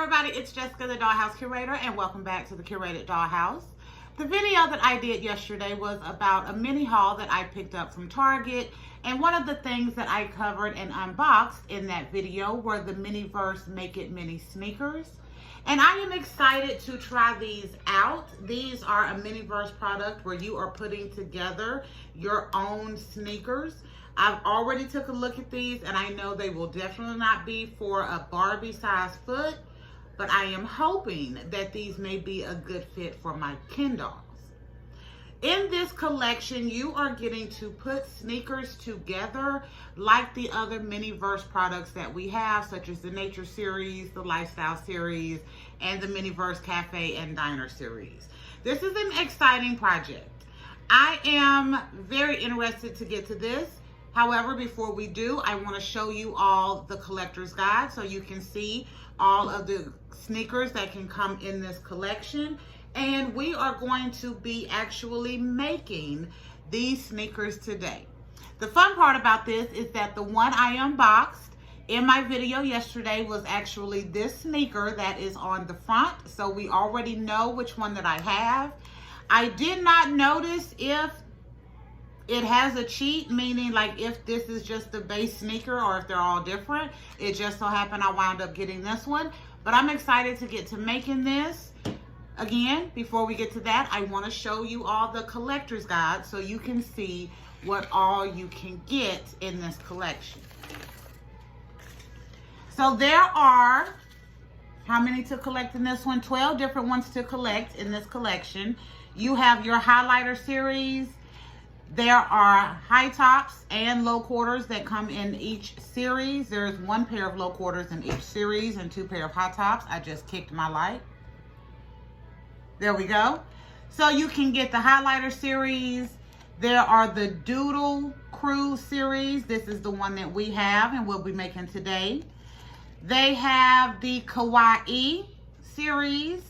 everybody, it's Jessica, the Dollhouse Curator, and welcome back to the Curated Dollhouse. The video that I did yesterday was about a mini haul that I picked up from Target, and one of the things that I covered and unboxed in that video were the MiniVerse Make It Mini Sneakers. And I am excited to try these out. These are a MiniVerse product where you are putting together your own sneakers. I've already took a look at these and I know they will definitely not be for a Barbie size foot, but I am hoping that these may be a good fit for my Ken dolls. In this collection, you are getting to put sneakers together like the other MiniVerse products that we have, such as the Nature series, the Lifestyle series, and the MiniVerse Cafe and Diner series. This is an exciting project. I am very interested to get to this. However, before we do, I want to show you all the collector's guide so you can see all of the sneakers that can come in this collection. And we are going to be actually making these sneakers today. The fun part about this is that the one I unboxed in my video yesterday was actually this sneaker that is on the front. So we already know which one that I have. I did not notice if it has a cheat, meaning like if this is just the base sneaker or if they're all different. It just so happened I wound up getting this one. But I'm excited to get to making this. Again, before we get to that, I want to show you all the collector's guide so you can see what all you can get in this collection. So there are, how many to collect in this one? 12 different ones to collect in this collection. You have your highlighter series. There are high tops and low quarters that come in each series. There's one pair of low quarters in each series and 2 pair of high tops. I just kicked my light. There we go. So you can get the highlighter series. There are the Doodle Crew series. This is the one that we have and we'll be making today. They have the Kawaii series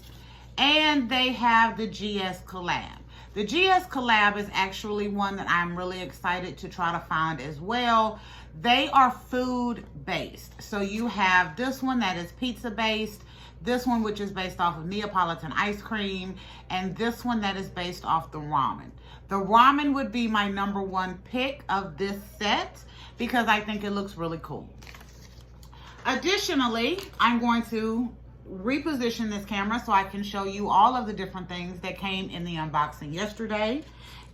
and they have the GS Collab. The GS Collab is actually one that I'm really excited to try to find as well. They are food based. So you have this one that is pizza based, this one which is based off of Neapolitan ice cream, and this one that is based off the ramen. The ramen would be my #1 pick of this set because I think it looks really cool. Additionally, I'm going to reposition this camera so I can show you all of the different things that came in the unboxing yesterday,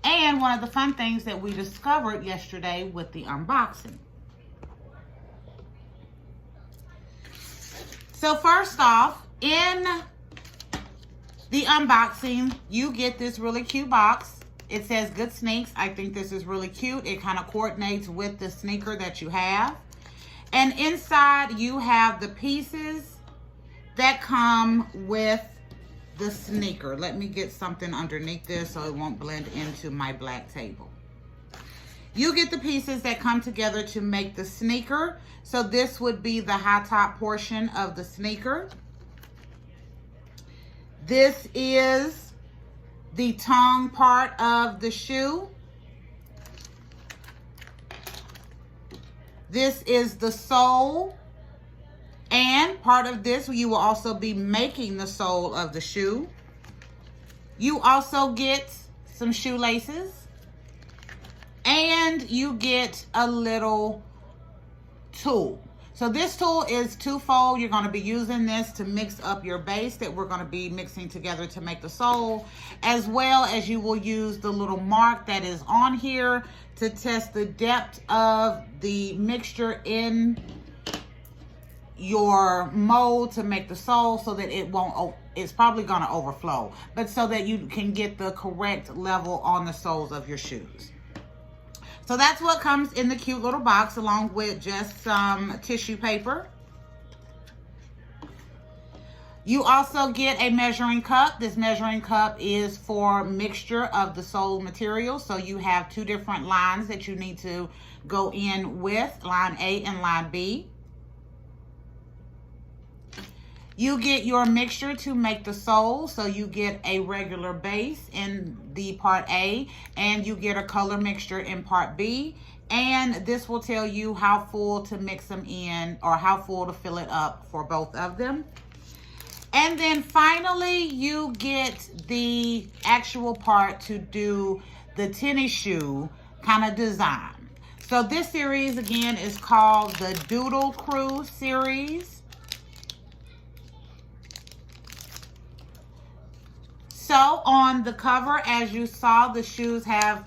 and one of the fun things that we discovered yesterday with the unboxing. So first off, in the unboxing, you get this really cute box. It says Good Sneaks. I think this is really cute. It kind of coordinates with the sneaker that you have. And inside you have the pieces that come with the sneaker. Let me get something underneath this so it won't blend into my black table. You get the pieces that come together to make the sneaker. So this would be the high top portion of the sneaker. This is the tongue part of the shoe. This is the sole. And part of this, you will also be making the sole of the shoe. You also get some shoelaces. And you get a little tool. So this tool is twofold. You're going to be using this to mix up your base that we're going to be mixing together to make the sole, as well as you will use the little mark that is on here to test the depth of the mixture in your mold to make the sole so that it won't, it's probably going to overflow, but so that you can get the correct level on the soles of your shoes. So that's what comes in the cute little box, along with just some tissue paper. You also get a measuring cup. This measuring cup is for mixture of the sole material. So you have 2 different lines that you need to go in with, line A and line B. You get your mixture to make the sole, so you get a regular base in the part A, and you get a color mixture in part B, and this will tell you how full to mix them in or how full to fill it up for both of them. And then finally, you get the actual part to do the tennis shoe kind of design. So this series, again, is called the Doodle Crew series. So on the cover, as you saw, the shoes have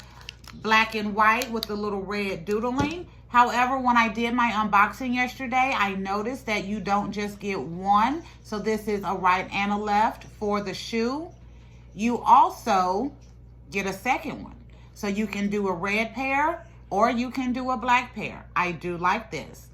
black and white with the little red doodling. However, when I did my unboxing yesterday, I noticed that you don't just get one. So this is a right and a left for the shoe. You also get a second one. So you can do a red pair or you can do a black pair. I do like this.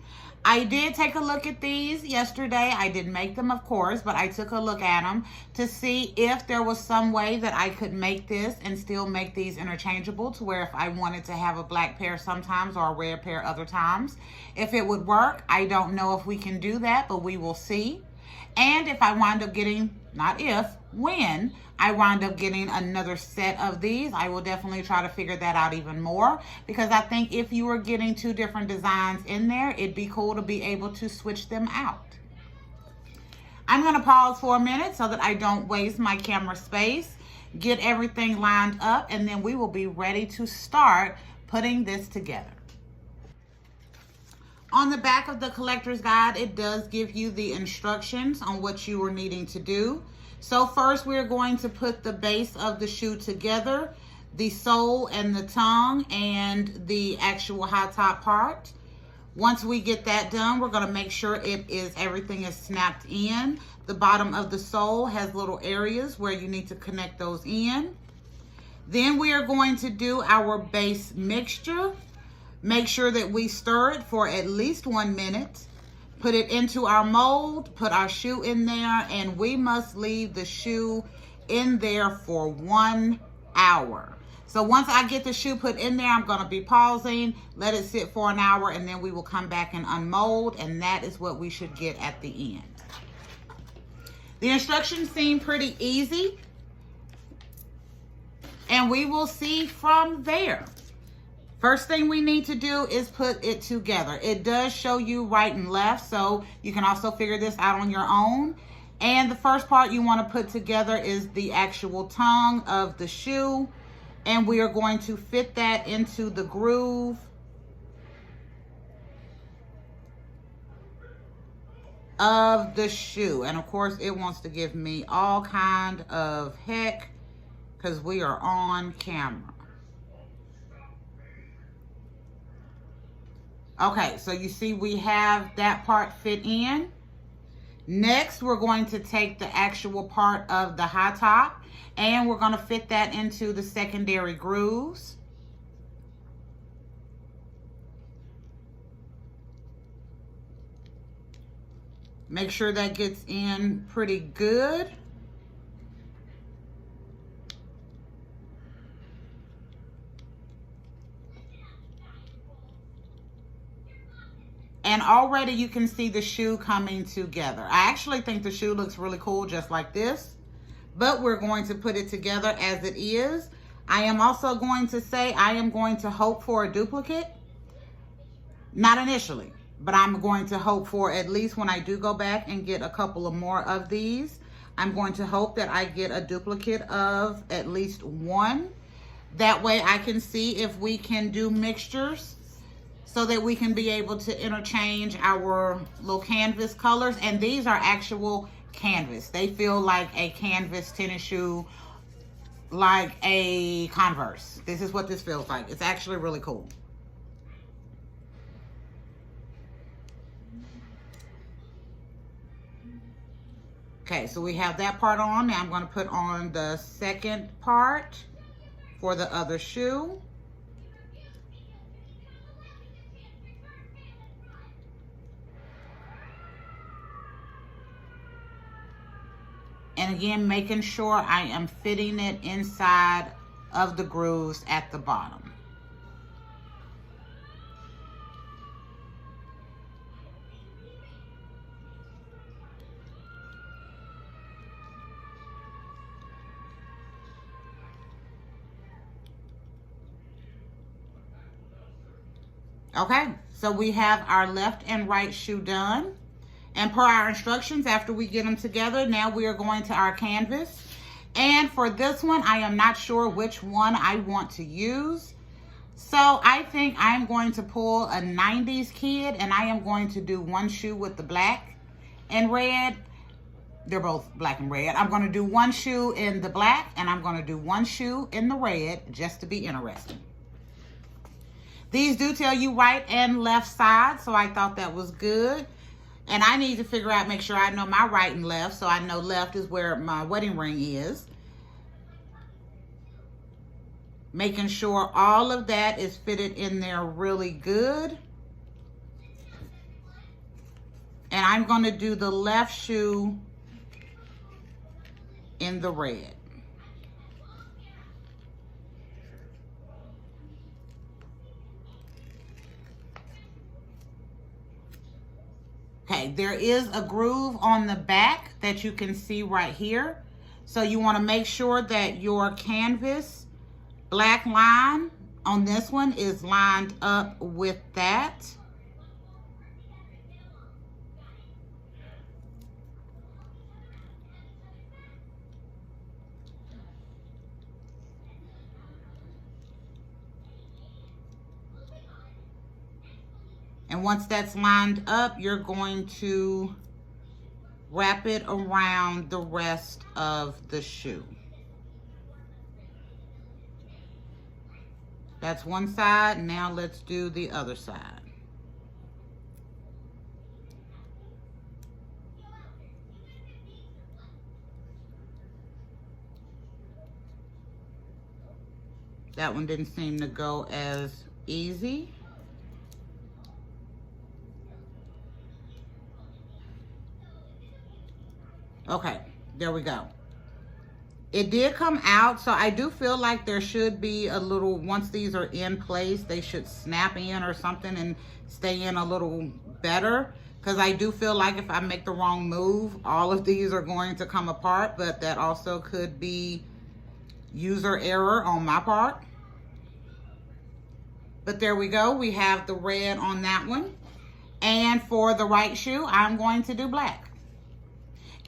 I did take a look at these yesterday. I didn't make them, of course, but I took a look at them to see if there was some way that I could make this and still make these interchangeable, to where if I wanted to have a black pair sometimes or a red pair other times, if it would work. I don't know if we can do that, but we will see. And if I wind up getting, not if, when I wind up getting another set of these, I will definitely try to figure that out even more, because I think if you were getting two different designs in there, it'd be cool to be able to switch them out. I'm going to pause for a minute so that I don't waste my camera space, get everything lined up, and then we will be ready to start putting this together. On the back of the collector's guide, it does give you the instructions on what you are needing to do. So first, we're going to put the base of the shoe together, the sole and the tongue and the actual high top part. Once we get that done, we're going to make sure everything is snapped in. The bottom of the sole has little areas where you need to connect those in. Then we are going to do our base mixture. Make sure that we stir it for at least 1 minute. Put it into our mold, put our shoe in there, and we must leave the shoe in there for 1 hour. So once I get the shoe put in there, I'm going to be pausing, let it sit for 1 hour, and then we will come back and unmold, and that is what we should get at the end. The instructions seem pretty easy, and we will see from there. First thing we need to do is put it together. It does show you right and left, so you can also figure this out on your own. And the first part you want to put together is the actual tongue of the shoe. And we are going to fit that into the groove of the shoe. And of course, it wants to give me all kind of heck because we are on camera. Okay, so you see we have that part fit in. Next, we're going to take the actual part of the high top and we're going to fit that into the secondary grooves. Make sure that gets in pretty good. And already you can see the shoe coming together. I actually think the shoe looks really cool just like this, but we're going to put it together as it is. I am also going to say I am going to hope for a duplicate. Not initially, but I'm going to hope for, at least when I do go back and get a couple of more of these, I'm going to hope that I get a duplicate of at least one. That way I can see if we can do mixtures, so that we can be able to interchange our little canvas colors. And these are actual canvas. They feel like a canvas tennis shoe, like a Converse. This is what this feels like. It's actually really cool. Okay, so we have that part on. Now I'm going to put on the second part for the other shoe. And again, making sure I am fitting it inside of the grooves at the bottom. Okay, so we have our left and right shoe done. And per our instructions, after we get them together, now we are going to our canvas. And for this one, I am not sure which one I want to use. So I think I'm going to pull a 90s kid, and I am going to do one shoe with the black and red. They're both black and red. I'm going to do one shoe in the black, and I'm going to do one shoe in the red, just to be interesting. These do tell you right and left side, so I thought that was good. And I need to figure out, make sure I know my right and left, so I know left is where my wedding ring is. Making sure all of that is fitted in there really good. And I'm going to do the left shoe in the red. Okay, there is a groove on the back that you can see right here. So you want to make sure that your canvas black line on this one is lined up with that. And once that's lined up, you're going to wrap it around the rest of the shoe. That's one side. Now let's do the other side. That one didn't seem to go as easy. Okay, there we go. It did come out, so I do feel like there should be a little, once these are in place, they should snap in or something and stay in a little better. Because I do feel like if I make the wrong move, all of these are going to come apart, but that also could be user error on my part. But there we go. We have the red on that one. And for the right shoe, I'm going to do black.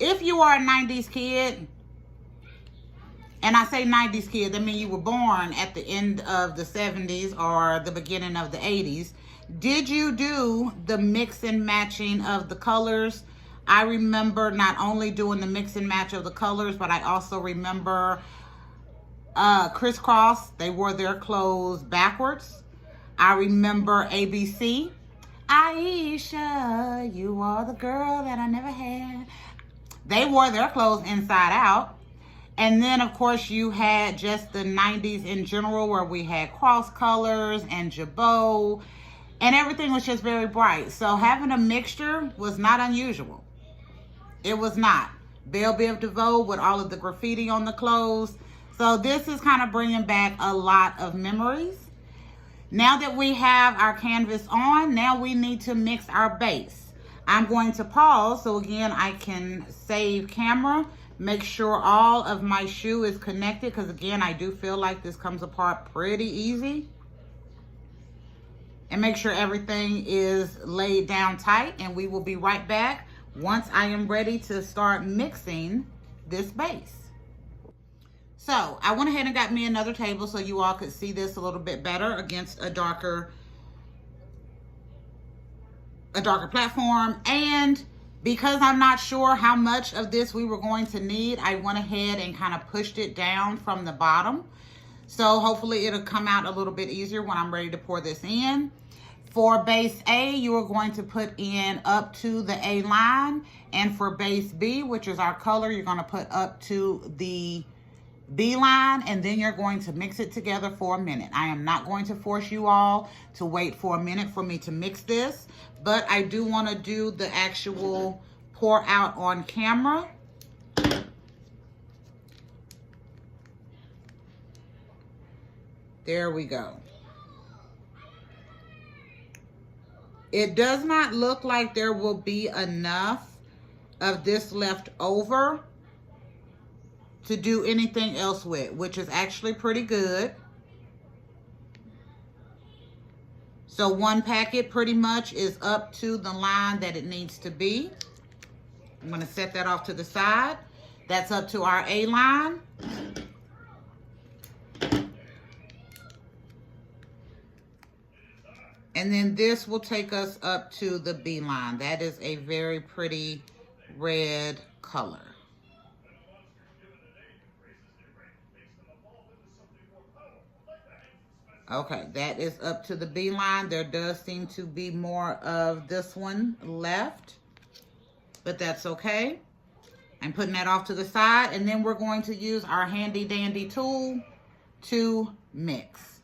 If you are a 90s kid, and I say 90s kid, that means you were born at the end of the 70s or the beginning of the 80s, did you do the mix and matching of the colors? I remember not only doing the mix and match of the colors, but I also remember crisscross. They wore their clothes backwards. I remember ABC. Aisha, you are the girl that I never had. They wore their clothes inside out. And then, of course, you had just the 90s in general where we had cross colors and jabot. And everything was just very bright. So having a mixture was not unusual. It was not. Belle Biv DeVoe with all of the graffiti on the clothes. So this is kind of bringing back a lot of memories. Now that we have our canvas on, now we need to mix our base. I'm going to pause so again I can save camera, make sure all of my shoe is connected, because again I do feel like this comes apart pretty easy. And make sure everything is laid down tight, and we will be right back once I am ready to start mixing this base. So I went ahead and got me another table so you all could see this a little bit better against a darker platform. And because I'm not sure how much of this we were going to need, I went ahead and kind of pushed it down from the bottom. So hopefully it'll come out a little bit easier when I'm ready to pour this in. For base A, you are going to put in up to the A line. And for base B, which is our color, you're going to put up to the B line, and then you're going to mix it together for a minute. I am not going to force you all to wait for a minute for me to mix this, but I do want to do the actual pour out on camera. There we go. It does not look like there will be enough of this left over to do anything else with, which is actually pretty good. So one packet pretty much is up to the line that it needs to be. I'm going to set that off to the side. That's up to our A line. And then this will take us up to the B line. That is a very pretty red color. Okay, that is up to the B line. There does seem to be more of this one left, but that's okay. I'm putting that off to the side, and then we're going to use our handy dandy tool to mix.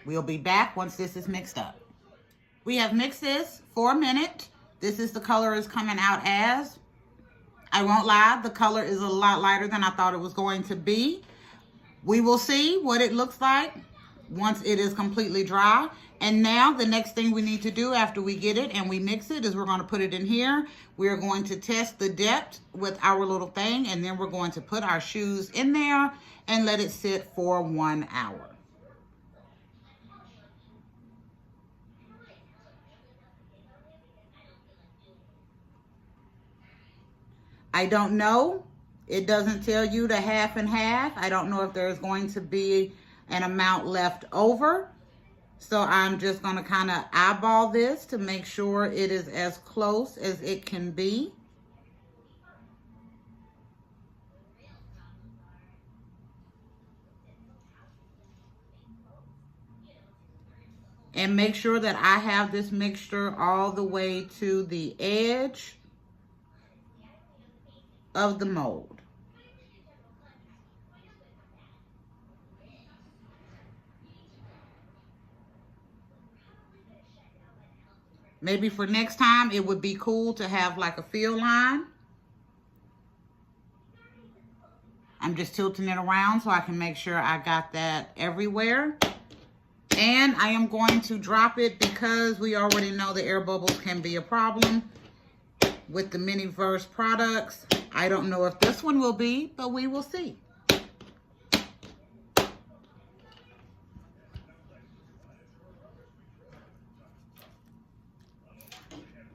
We'll be back once this is mixed up. We have mixed this for a minute. This is the color is coming out as. I won't lie, the color is a lot lighter than I thought it was going to be. We will see what it looks like once it is completely dry. And now the next thing we need to do after we get it and we mix it is we're going to put it in here. We're going to test the depth with our little thing, and then we're going to put our shoes in there and let it sit for 1 hour. I don't know. It doesn't tell you the half and half. I don't know if there's going to be an amount left over. So I'm just going to kind of eyeball this to make sure it is as close as it can be. And make sure that I have this mixture all the way to the edge of the mold. Maybe for next time, it would be cool to have like a fill line. I'm just tilting it around so I can make sure I got that everywhere. And I am going to drop it because we already know the air bubbles can be a problem with the MiniVerse products. I don't know if this one will be, but we will see.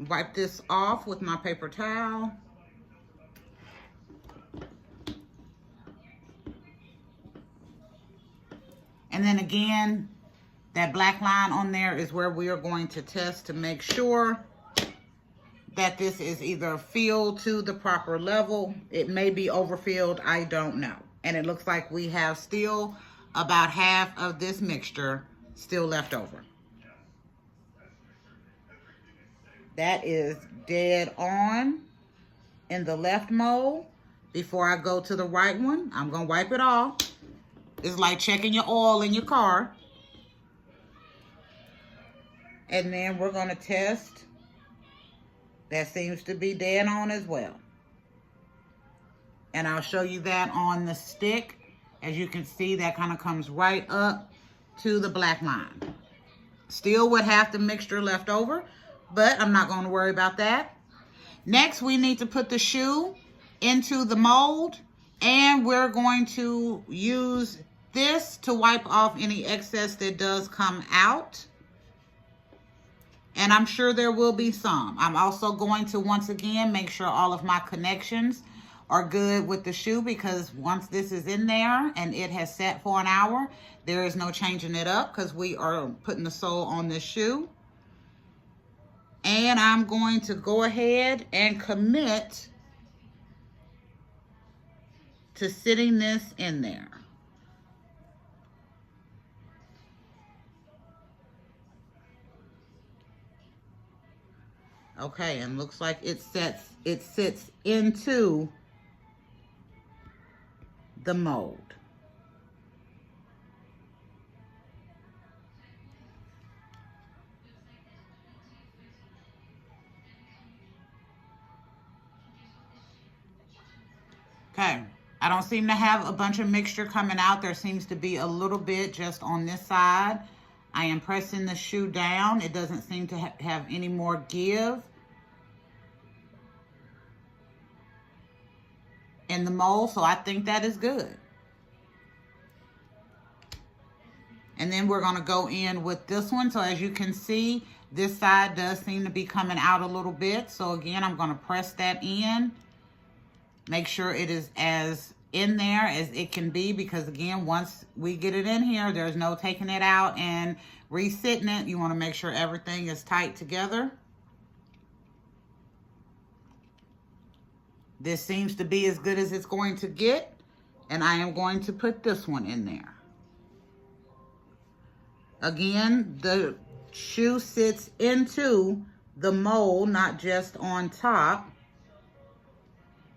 Wipe this off with my paper towel. And then again, that black line on there is where we are going to test to make sure that this is either filled to the proper level. It may be overfilled, I don't know. And it looks like we have still about half of this mixture still left over. That is dead on in the left mold. Before I go to the right one, I'm gonna wipe it off. It's like checking your oil in your car. And then we're gonna test. That seems to be dead on as well. And I'll show you that on the stick. As you can see, that kind of comes right up to the black line. Still would have the mixture left over, but I'm not going to worry about that. Next, we need to put the shoe into the mold, and we're going to use this to wipe off any excess that does come out. And I'm sure there will be some. I'm also going to, once again, make sure all of my connections are good with the shoe, because once this is in there and it has sat for an hour, there is no changing it up because we are putting the sole on this shoe. And I'm going to go ahead and commit to sitting this in there. Okay, and looks like it sits into the mold. Okay, I don't seem to have a bunch of mixture coming out. There seems to be a little bit just on this side. I am pressing the shoe down. It doesn't seem to have any more give in the mold, so I think that is good. And then we're going to go in with this one. So as you can see, this side does seem to be coming out a little bit. So again, I'm going to press that in Make sure it is as in there as it can be, because again, once we get it in here, there's no taking it out and resitting it. You want to make sure everything is tight together. This seems to be as good as it's going to get, and I am going to put this one in there. Again, the shoe sits into the mold, not just on top.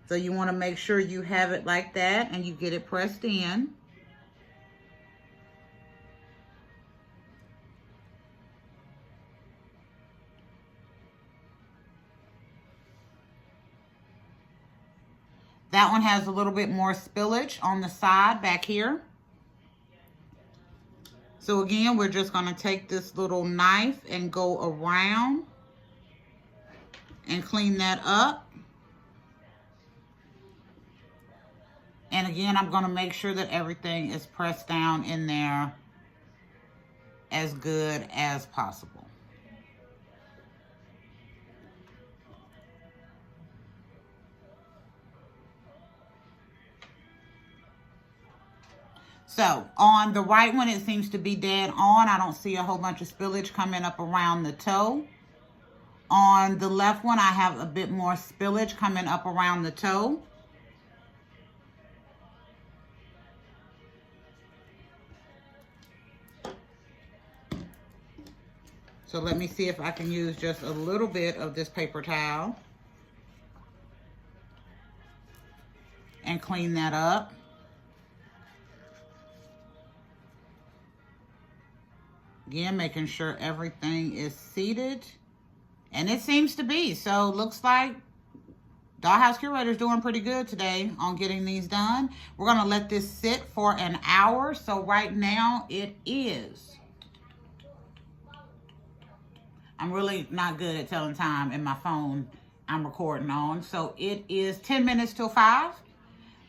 So you want to make sure you have it like that and you get it pressed in. That one has a little bit more spillage on the side back here. So again, we're just going to take this little knife and go around and clean that up. And again, I'm going to make sure that everything is pressed down in there as good as possible. So on the right one, it seems to be dead on. I don't see a whole bunch of spillage coming up around the toe. On the left one, I have a bit more spillage coming up around the toe. So let me see if I can use just a little bit of this paper towel and clean that up. Again, making sure everything is seated. And it seems to be. So looks like Dollhouse Curator is doing pretty good today on getting these done. We're going to let this sit for an hour. So right now it is. I'm really not good at telling time in my phone I'm recording on. So it is 10 minutes till 5.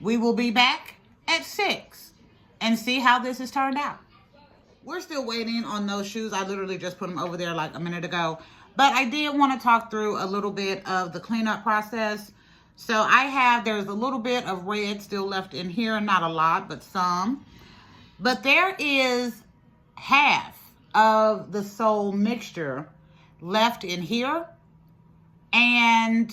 We will be back at 6 and see how this has turned out. We're still waiting on those shoes. I literally just put them over there like a minute ago. But I did want to talk through a little bit of the cleanup process. So there's a little bit of red still left in here. Not a lot, but some. But there is half of the sole mixture left in here. And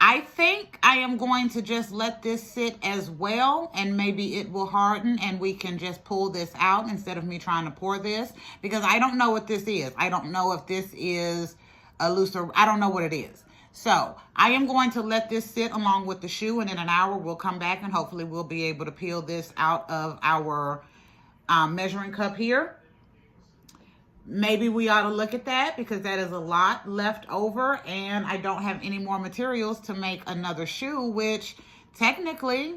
I think I am going to just let this sit as well, and maybe it will harden and we can just pull this out instead of me trying to pour this, because I don't know what this is. I don't know if this is a looser, I don't know what it is. So I am going to let this sit along with the shoe, and in an hour we'll come back and hopefully we'll be able to peel this out of our measuring cup here. Maybe we ought to look at that, because that is a lot left over and I don't have any more materials to make another shoe, which technically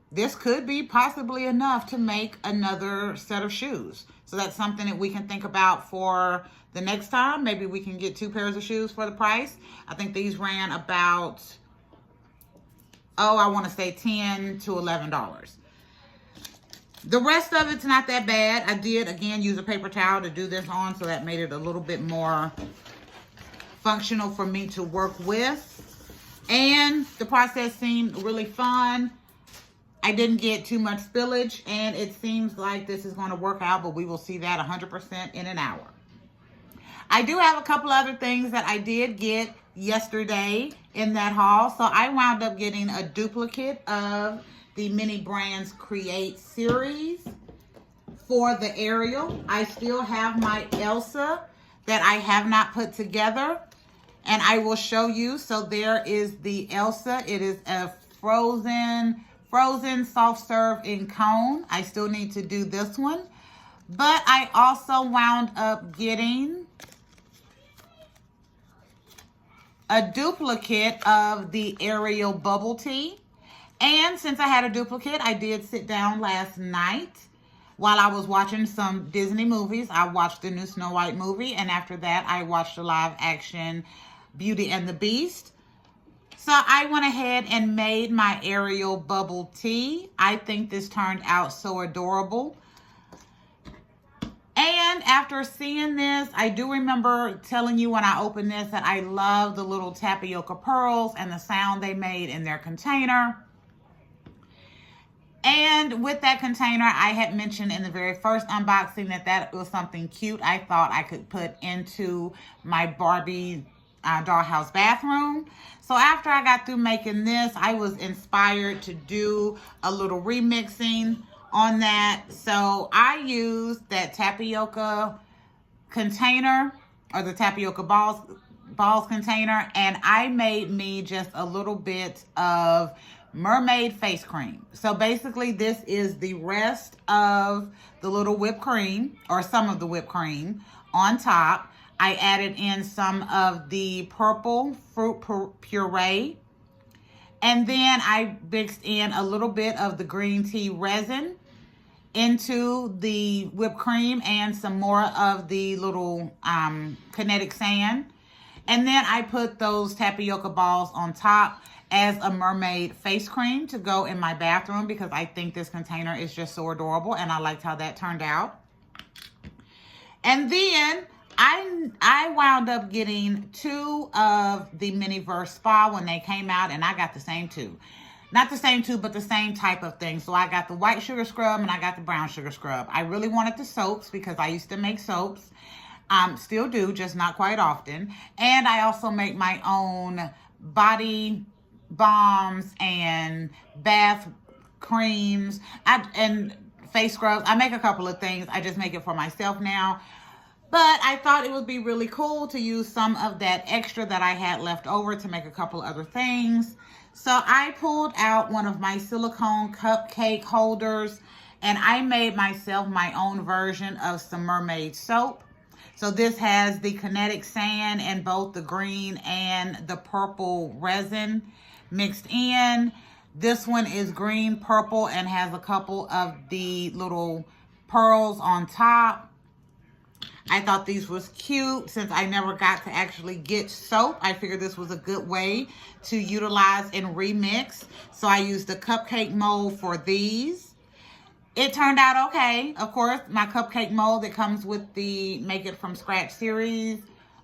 this could be possibly enough to make another set of shoes. So that's something that we can think about for the next time. Maybe we can get 2 pairs of shoes for the price. I think these ran about, I want to say $10 to $11. The rest of it's not that bad. I did, again, use a paper towel to do this on, so that made it a little bit more functional for me to work with. And the process seemed really fun. I didn't get too much spillage, and it seems like this is going to work out, but we will see that 100% in an hour. I do have a couple other things that I did get yesterday in that haul. So I wound up getting a duplicate of the Mini Brands Create series for the Ariel. I still have my Elsa that I have not put together, and I will show you. So there is the Elsa. It is a frozen soft serve in cone. I still need to do this one, but I also wound up getting a duplicate of the Ariel Bubble Tea. And since I had a duplicate, I did sit down last night while I was watching some Disney movies. I watched the new Snow White movie, and after that, I watched the live action Beauty and the Beast. So I went ahead and made my Ariel Bubble Tea. I think this turned out so adorable. And after seeing this, I do remember telling you when I opened this that I love the little tapioca pearls and the sound they made in their container. And with that container, I had mentioned in the very first unboxing that that was something cute I thought I could put into my Barbie dollhouse bathroom. So after I got through making this, I was inspired to do a little remixing on that. So I used that tapioca container, or the tapioca balls container, and I made me just a little bit of mermaid face cream. So basically this is the rest of the little whipped cream, or some of the whipped cream on top. I added in some of the purple fruit puree, and then I mixed in a little bit of the green tea resin into the whipped cream and some more of the little kinetic sand. And then I put those tapioca balls on top as a mermaid face cream to go in my bathroom, because I think this container is just so adorable and I liked how that turned out. And then I wound up getting 2 of the MiniVerse Spa when they came out, and I got the same 2. Not the same 2, but the same type of thing. So I got the white sugar scrub and I got the brown sugar scrub. I really wanted the soaps because I used to make soaps. Still do, just not quite often. And I also make my own body balms and bath creams and face scrubs. I make a couple of things. I just make it for myself now. But I thought it would be really cool to use some of that extra that I had left over to make a couple other things. So I pulled out one of my silicone cupcake holders, and I made myself my own version of some mermaid soap. So this has the kinetic sand and both the green and the purple resin mixed in. This one is green purple and has a couple of the little pearls on top. I thought these was cute. Since I never got to actually get soap, I figured this was a good way to utilize and remix. So I used the cupcake mold for these. It turned out okay. Of course, my cupcake mold that comes with the Make It From Scratch series,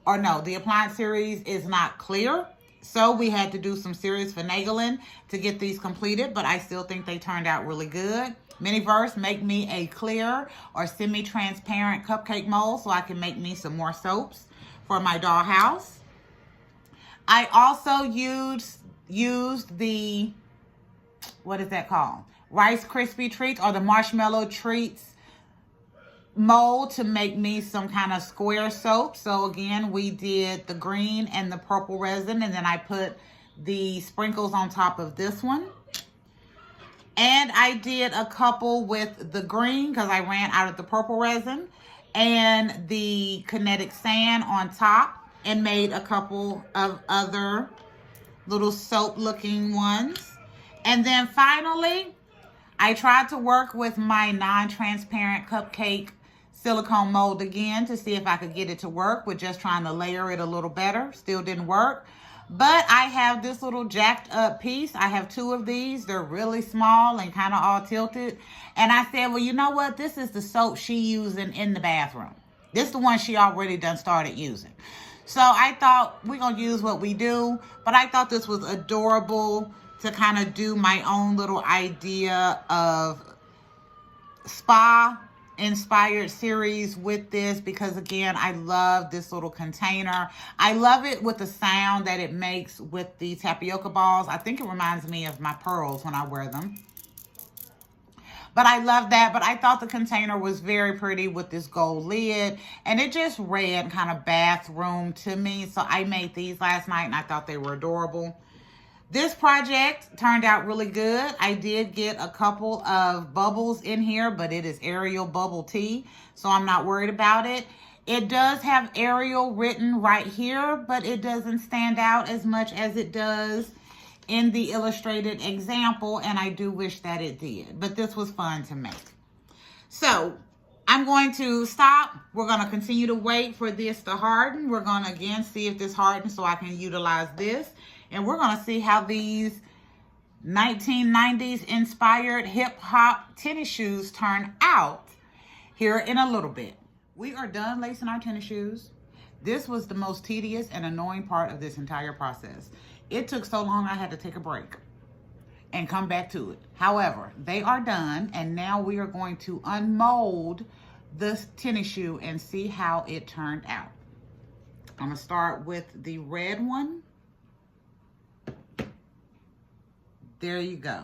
or no, the appliance series, is not clear. So we had to do some serious finagling to get these completed, but I still think they turned out really good. MiniVerse, make me a clear or semi-transparent cupcake mold so I can make me some more soaps for my dollhouse. I also used the, what is that called? Rice Krispie treats, or the marshmallow treats mold, to make me some kind of square soap. So again, we did the green and the purple resin, and then I put the sprinkles on top of this one. And I did a couple with the green because I ran out of the purple resin, and the kinetic sand on top, and made a couple of other little soap looking ones. And then finally, I tried to work with my non-transparent cupcake silicone mold again to see if I could get it to work with just trying to layer it a little better. Still didn't work. But I have this little jacked up piece. I have 2 of these. They're really small and kind of all tilted. And I said, well, you know what? This is the soap she using in the bathroom. This is the one she already done started using. So I thought we're going to use what we do. But I thought this was adorable to kind of do my own little idea of spa inspired series with this, because again, I love this little container. I love it with the sound that it makes with the tapioca balls. I think it reminds me of my pearls when I wear them. But I love that. But I thought the container was very pretty with this gold lid, and it just read kind of bathroom to me. So I made these last night and I thought they were adorable. This project turned out really good. I did get a couple of bubbles in here, but it is Arial bubble tea, so I'm not worried about it. It does have Arial written right here, but it doesn't stand out as much as it does in the illustrated example, and I do wish that it did. But this was fun to make. So I'm going to stop. We're going to continue to wait for this to harden. We're going to again see if this hardens so I can utilize this. And we're going to see how these 1990s inspired hip hop tennis shoes turn out here in a little bit. We are done lacing our tennis shoes. This was the most tedious and annoying part of this entire process. It took so long I had to take a break and come back to it. However, they are done, and now we are going to unmold this tennis shoe and see how it turned out. I'm gonna start with the red one. There you go.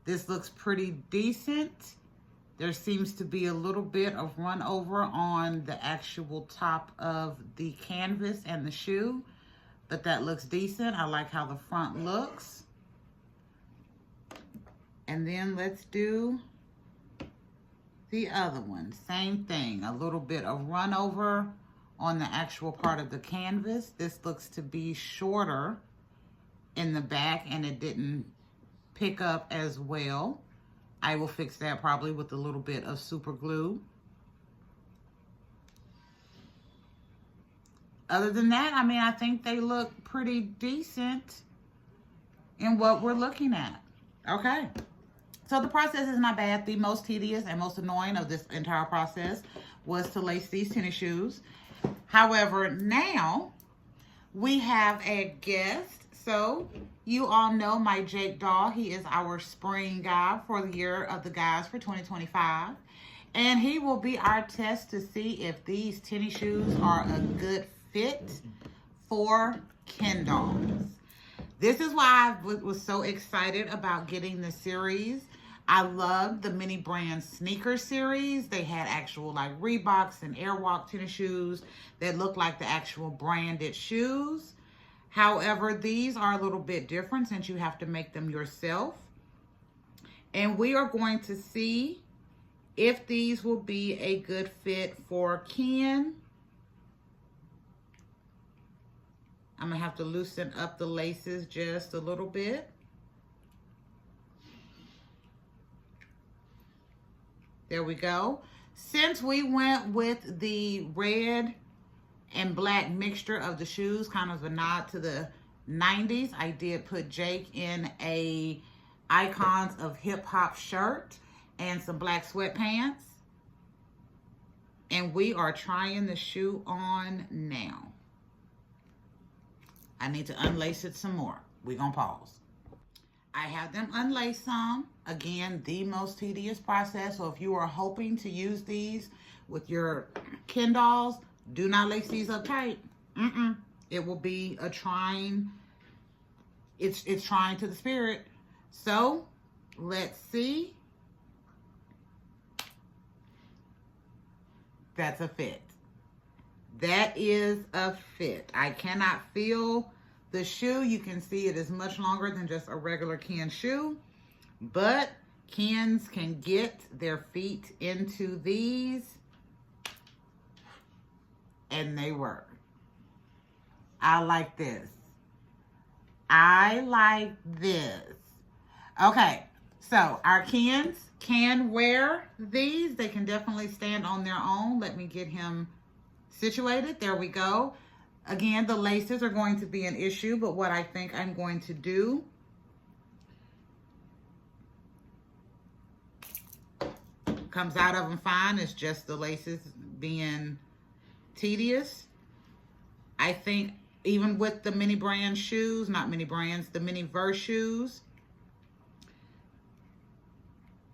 This looks pretty decent. There seems to be a little bit of run over on the actual top of the canvas and the shoe, but that looks decent. I like how the front looks. And then let's do the other one. Same thing, a little bit of run over on the actual part of the canvas. This looks to be shorter in the back and it didn't pick up as well. I will fix that probably with a little bit of super glue. Other than that, I mean, I think they look pretty decent in what we're looking at. Okay. So the process is not bad. The most tedious and most annoying of this entire process was to lace these tennis shoes. However, now we have a guest. So you all know my Jake Doll. He is our spring guy for the year of the guys for 2025. And he will be our test to see if these tennis shoes are a good fit for Ken dolls. This is why I was so excited about getting the series. I love the MiniVerse Sneakers series. They had actual like Reeboks and Airwalk tennis shoes that look like the actual branded shoes. However, these are a little bit different since you have to make them yourself. And we are going to see if these will be a good fit for Ken. I'm gonna have to loosen up the laces just a little bit. There we go. Since we went with the red and black mixture of the shoes, kind of a nod to the 90s, I did put Jake in a Icons of Hip Hop shirt and some black sweatpants. And we are trying the shoe on now. I need to unlace it some more. We're gonna pause. I have them unlaced some. Again, the most tedious process. So if you are hoping to use these with your Ken dolls, do not lace these up tight. It will be a trying, it's trying to the spirit. So let's see. That's a fit. That is a fit. I cannot feel the shoe. You can see it is much longer than just a regular Ken shoe, but Kens can get their feet into these and they work. I like this. I like this. Okay, so our Kens can wear these. They can definitely stand on their own. Let me get him situated. There we go. Again, the laces are going to be an issue, but what I think I'm going to do comes out of them fine. It's just the laces being tedious. I think even with the mini brand shoes, not mini brands, the MiniVerse shoes,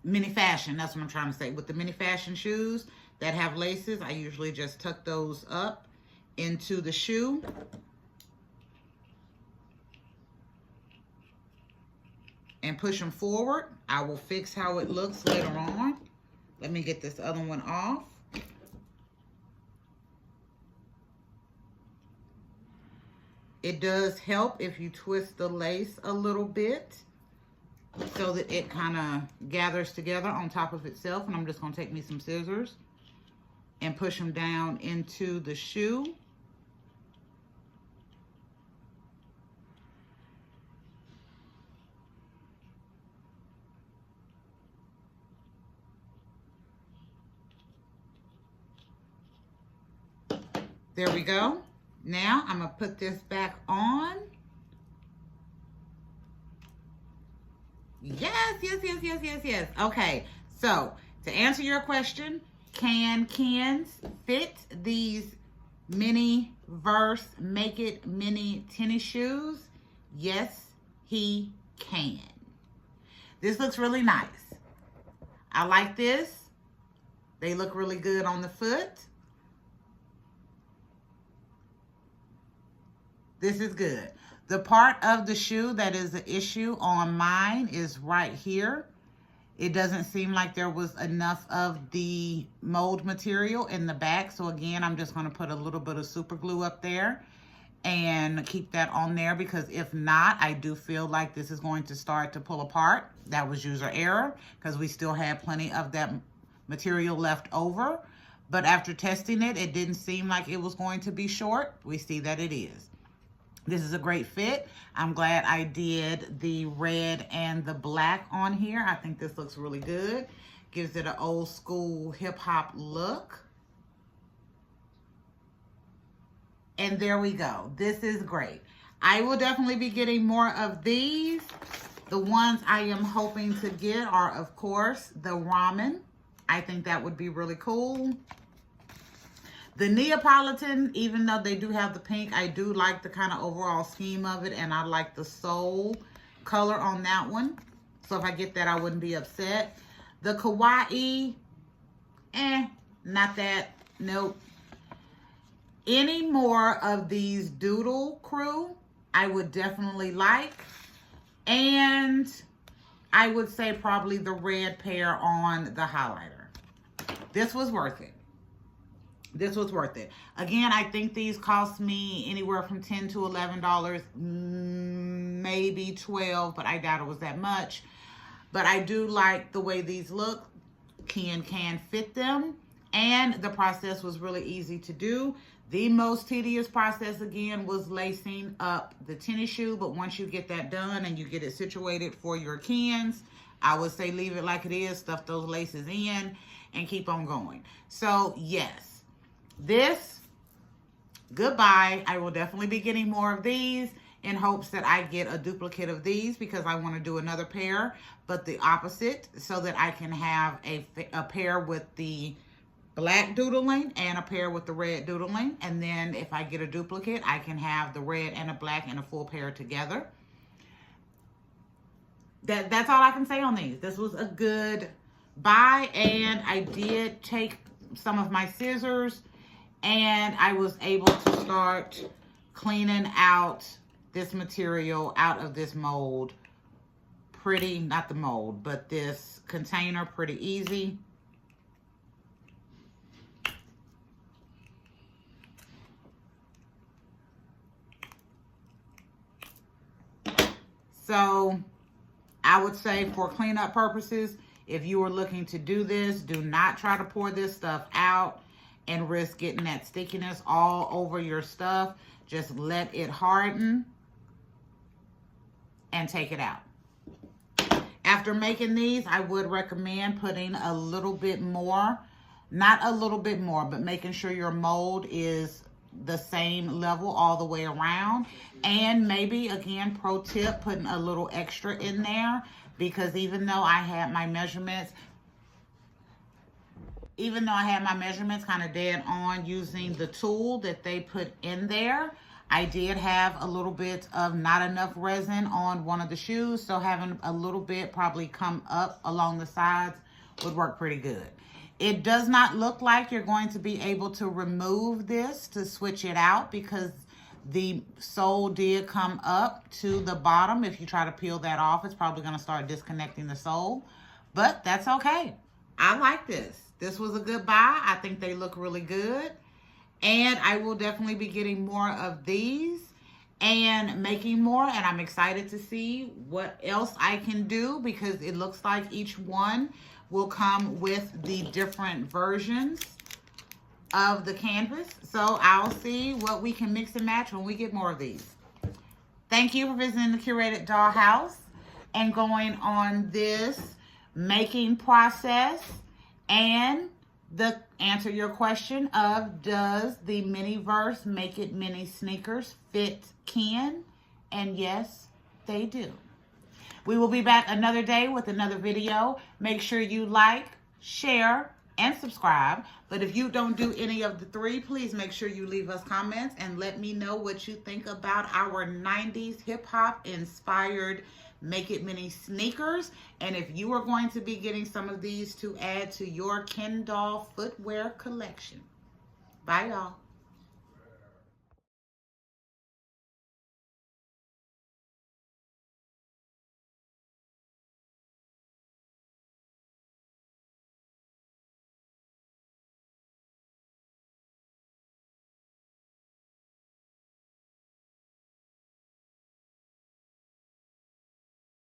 mini fashion, that's what I'm trying to say. With the mini fashion shoes that have laces, I usually just tuck those up into the shoe. And push them forward. I will fix how it looks later on. Let me get this other one off. It does help if you twist the lace a little bit so that it kind of gathers together on top of itself. And I'm just going to take me some scissors and push them down into the shoe. There we go. Now I'm going to put this back on. Yes. Okay, so to answer your question, cans fit these MiniVerse Make It Mini tennis shoes? Yes, he can. This looks really nice. I like this. They look really good on the foot. This is good. The part of the shoe that is the issue on mine is right here. It doesn't seem like there was enough of the mold material in the back. So again, I'm just going to put a little bit of super glue up there and keep that on there, because if not, I do feel like this is going to start to pull apart. That was user error, because we still had plenty of that material left over. But after testing it, it didn't seem like it was going to be short. We see that it is. This is a great fit. I'm glad I did the red and the black on here. I think this looks really good. Gives it an old school hip hop look. And there we go. This is great. I will definitely be getting more of these. The ones I am hoping to get are, of course, the ramen. I think that would be really cool. The Neapolitan, even though they do have the pink, I do like the kind of overall scheme of it, and I like the sole color on that one. So if I get that, I wouldn't be upset. The Kawaii, not that, nope. Any more of these Doodle Crew, I would definitely like. And I would say probably the red pair on the highlighter. This was worth it. This was worth it. Again, I think these cost me anywhere from $10 to $11, maybe $12, but I doubt it was that much. But I do like the way these look. Can fit them, and the process was really easy to do. The most tedious process, again, was lacing up the tennis shoe, but once you get that done and you get it situated for your cans, I would say leave it like it is, stuff those laces in, and keep on going. So, yes. This, goodbye. I will definitely be getting more of these in hopes that I get a duplicate of these, because I want to do another pair, but the opposite, so that I can have a pair with the black doodling and a pair with the red doodling. And then if I get a duplicate, I can have the red and the black and a full pair together. That's all I can say on these. This was a good buy, and I did take some of my scissors, and I was able to start cleaning out this material out of this mold pretty, not the mold, but this container pretty easy. So I would say for cleanup purposes, if you were looking to do this, do not try to pour this stuff out and risk getting that stickiness all over your stuff. Just let it harden and take it out. After making these, I would recommend putting a little bit more, not a little bit more, but making sure your mold is the same level all the way around. And maybe, again, pro tip, putting a little extra in there, because even though I had my measurements kind of dead on using the tool that they put in there, I did have a little bit of not enough resin on one of the shoes, so having a little bit probably come up along the sides would work pretty good. It does not look like you're going to be able to remove this to switch it out, because the sole did come up to the bottom. If you try to peel that off, it's probably going to start disconnecting the sole, but that's okay. I like this. This was a good buy. I think they look really good. And I will definitely be getting more of these and making more. And I'm excited to see what else I can do, because it looks like each one will come with the different versions of the canvas. So I'll see what we can mix and match when we get more of these. Thank you for visiting the Curated Dollhouse and going on this making process and the answer your question of, does the MiniVerse Make It Mini Sneakers fit can? And yes, they do. We will be back another day with another video. Make sure you like, share, and subscribe. But if you don't do any of the three, please make sure you leave us comments and let me know what you think about our 90s hip-hop inspired Make It Mini sneakers. And if you are going to be getting some of these to add to your Ken doll footwear collection. Bye, y'all.